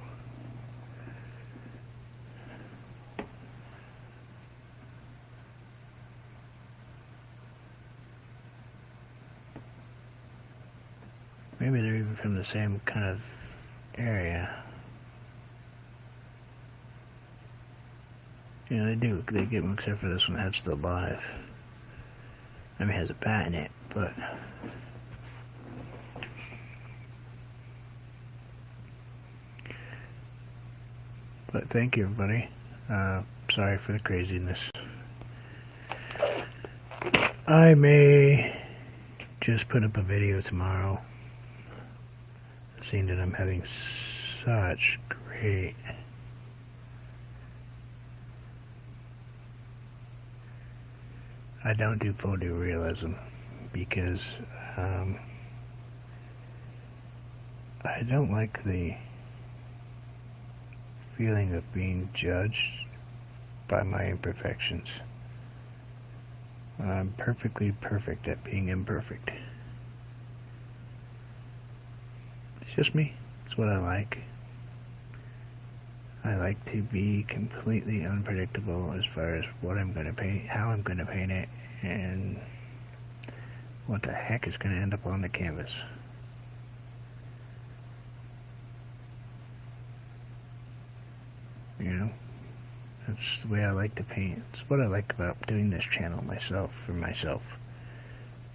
Maybe they're even from the same kind of area. You know, they get them, except for this one that's still alive. I mean, it has a bat in it, but thank you, everybody. Sorry for the craziness. I may just put up a video tomorrow, seeing that I'm having such great I don't do photorealism because I don't like the feeling of being judged by my imperfections. I'm perfectly perfect at being imperfect. It's just me. It's what I like. I like to be completely unpredictable as far as what I'm going to paint, how I'm going to paint it, and what the heck is going to end up on the canvas. You know, that's the way I like to paint. It's what I like about doing this channel for myself,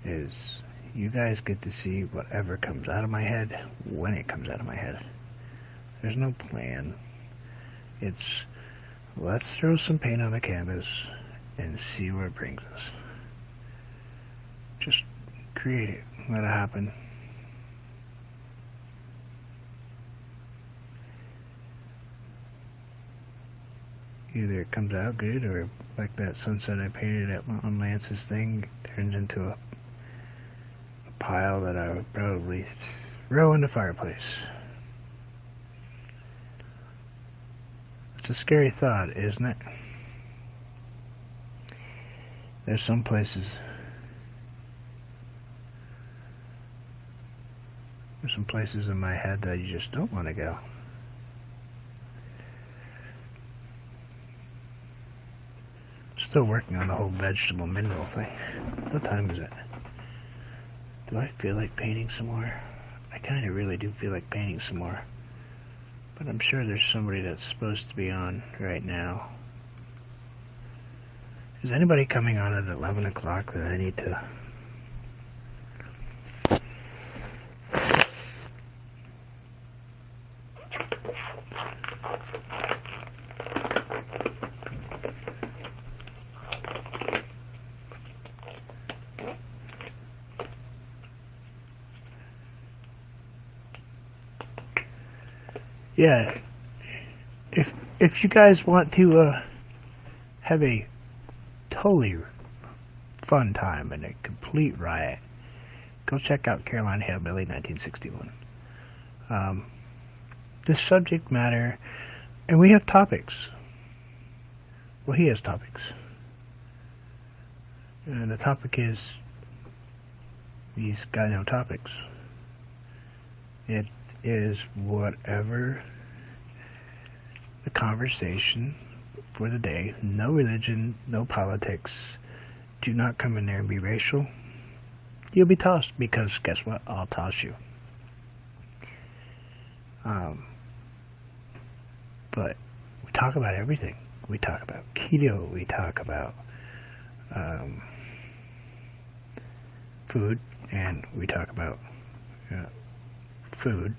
is you guys get to see whatever comes out of my head when it comes out of my head. There's no plan. It's, let's throw some paint on the canvas and see where it brings us. Just create it. Let it happen. Either it comes out good, or like that sunset I painted on Lance's thing turns into a pile that I would probably throw in the fireplace. It's a scary thought, isn't it? There's some places in my head that you just don't want to go. Still working on the whole vegetable mineral thing. What time is it? Do I feel like painting some more? I kind of really do feel like painting some more. But I'm sure there's somebody that's supposed to be on right now. Is anybody coming on at 11 o'clock that I need to... Yeah, if you guys want to have a totally fun time and a complete riot, go check out Carolina Hillbilly 1961. The subject matter, and we have topics. Well, he has topics. And the topic is, he's got no topics. It is whatever the conversation for the day. No religion, no politics. Do not come in there and be racial. You'll be tossed, because guess what? I'll toss you. But we talk about everything. We talk about keto. We talk about food, and we talk about food.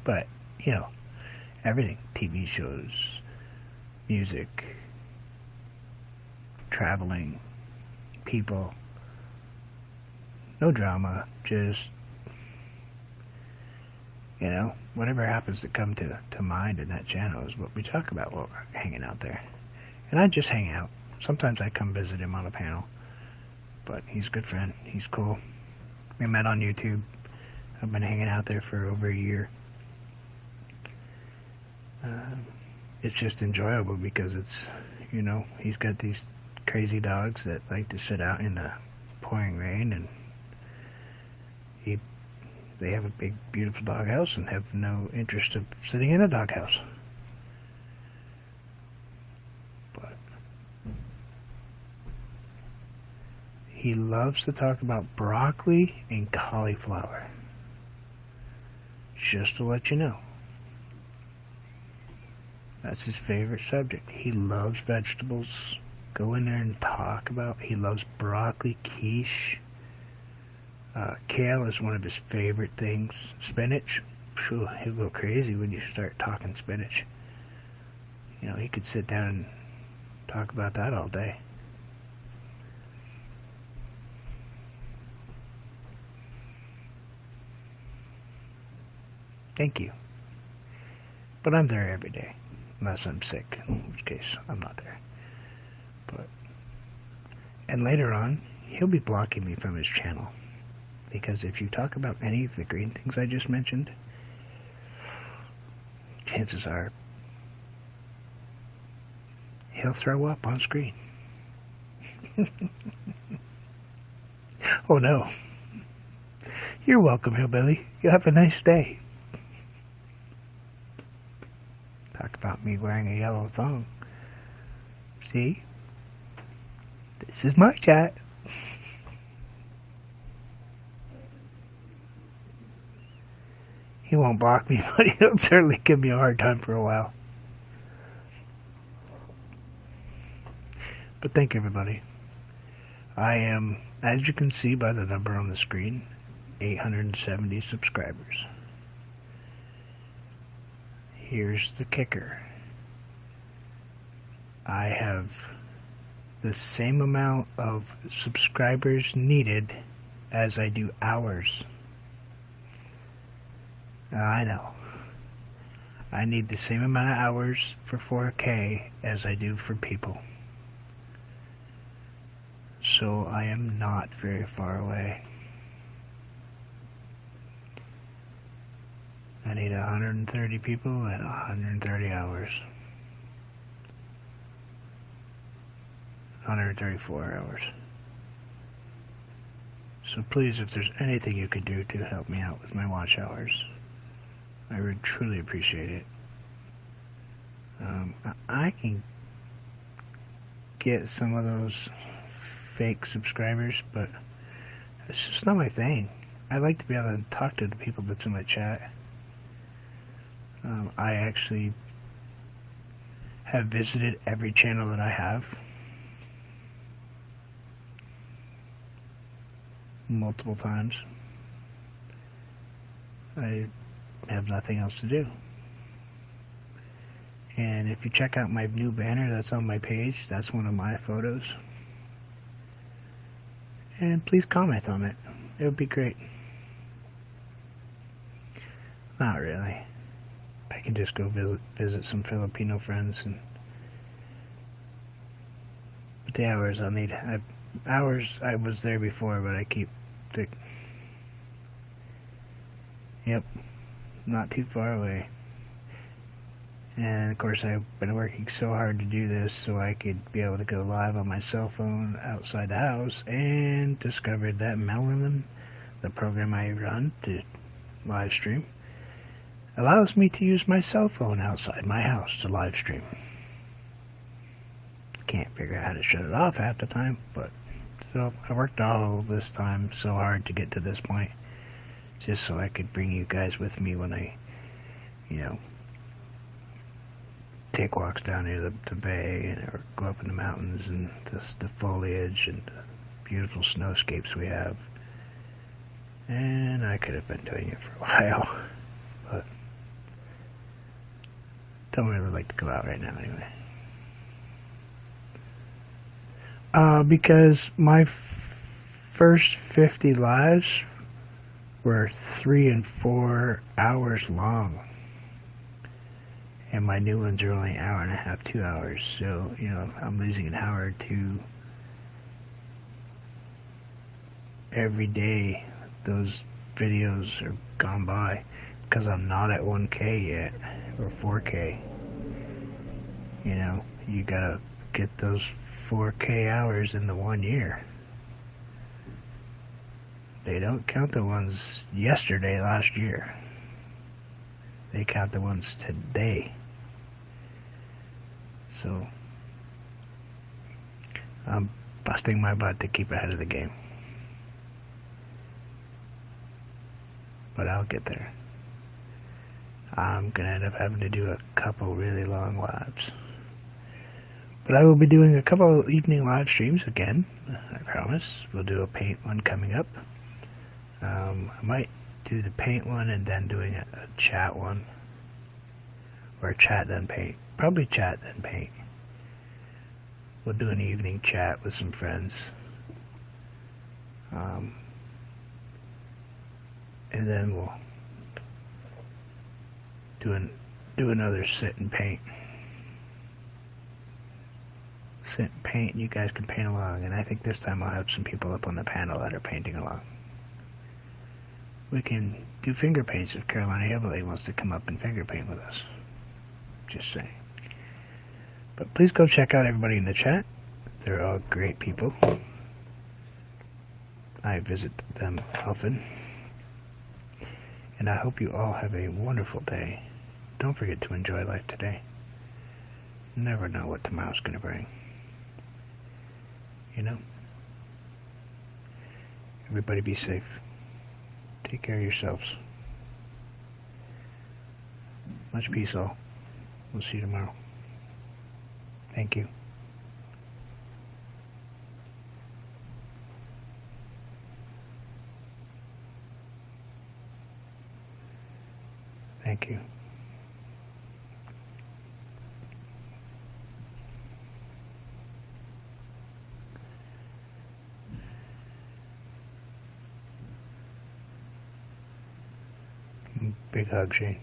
But, you know, everything. TV shows, music, traveling, people. No drama, just, you know, whatever happens to come to mind in that channel is what we talk about while we're hanging out there. And I just hang out. Sometimes I come visit him on a panel. But he's a good friend. He's cool. We met on YouTube. I've been hanging out there for over a year. It's just enjoyable because it's, you know, he's got these crazy dogs that like to sit out in the pouring rain, and they have a big, beautiful doghouse and have no interest of sitting in a doghouse. But he loves to talk about broccoli and cauliflower. Just to let you know. That's his favorite subject. He loves vegetables. Go in there and talk about. He loves broccoli, quiche. Kale is one of his favorite things. Spinach. Phew, he'll go crazy when you start talking spinach. You know, he could sit down and talk about that all day. Thank you. But I'm there every day. Unless I'm sick, in which case I'm not there. And later on, he'll be blocking me from his channel. Because if you talk about any of the green things I just mentioned, chances are he'll throw up on screen. Oh no. You're welcome, Hillbilly. You have a nice day. Talk about me wearing a yellow thong. See? This is my chat. He won't block me, but he'll certainly give me a hard time for a while. But thank you, everybody. I am, as you can see by the number on the screen, 870 subscribers. Here's the kicker. I have the same amount of subscribers needed as I do hours. I know. I need the same amount of hours for 4K as I do for people. So so I am not very far away. I need 130 people and 130 hours. 134 hours. So please, if there's anything you could do to help me out with my watch hours, I would truly appreciate it. I can get some of those fake subscribers, but it's just not my thing. I like to be able to talk to the people that's in my chat. I actually have visited every channel that I have multiple times. I have nothing else to do. And if you check out my new banner that's on my page, that's one of my photos. And please comment on it. It would be great. Not really. I can just go visit some Filipino friends, but the hours I'll need. Hours I was there before, but I keep yep, not too far away. And of course I've been working so hard to do this so I could be able to go live on my cell phone outside the house, and discovered that Melon, the program I run to live stream, allows me to use my cell phone outside my house to live stream. Can't figure out how to shut it off half the time, but so I worked all this time so hard to get to this point, just so I could bring you guys with me when I, take walks down near the bay, or go up in the mountains and just the foliage and the beautiful snowscapes we have. And I could have been doing it for a while, but don't really like to go out right now anyway. Because my first 50 lives were 3 and 4 hours long. And my new ones are only an hour and a half, 2 hours. So, I'm losing an hour or two every day. Those videos are gone by because I'm not at 1K yet, or 4K. You gotta get those 4K hours in the 1 year. They don't count the ones yesterday, last year. They count the ones today. So I'm busting my butt to keep ahead of the game. But I'll get there. I'm going to end up having to do a couple really long lives. But I will be doing a couple of evening live streams again, I promise. We'll do a paint one coming up. I might do the paint one and then doing a chat one. Or chat then paint. Probably chat then paint. We'll do an evening chat with some friends. And then we'll do another sit and paint. Sit and paint, and you guys can paint along. And I think this time I'll have some people up on the panel that are painting along. We can do finger paints if Carolina Hillbilly wants to come up and finger paint with us. Just saying. But please go check out everybody in the chat. They're all great people. I visit them often. And I hope you all have a wonderful day. Don't forget to enjoy life today. You never know what tomorrow's going to bring. Everybody be safe. Take care of yourselves. Much peace all. We'll see you tomorrow. Thank you. Thank you. Big hug, Shane.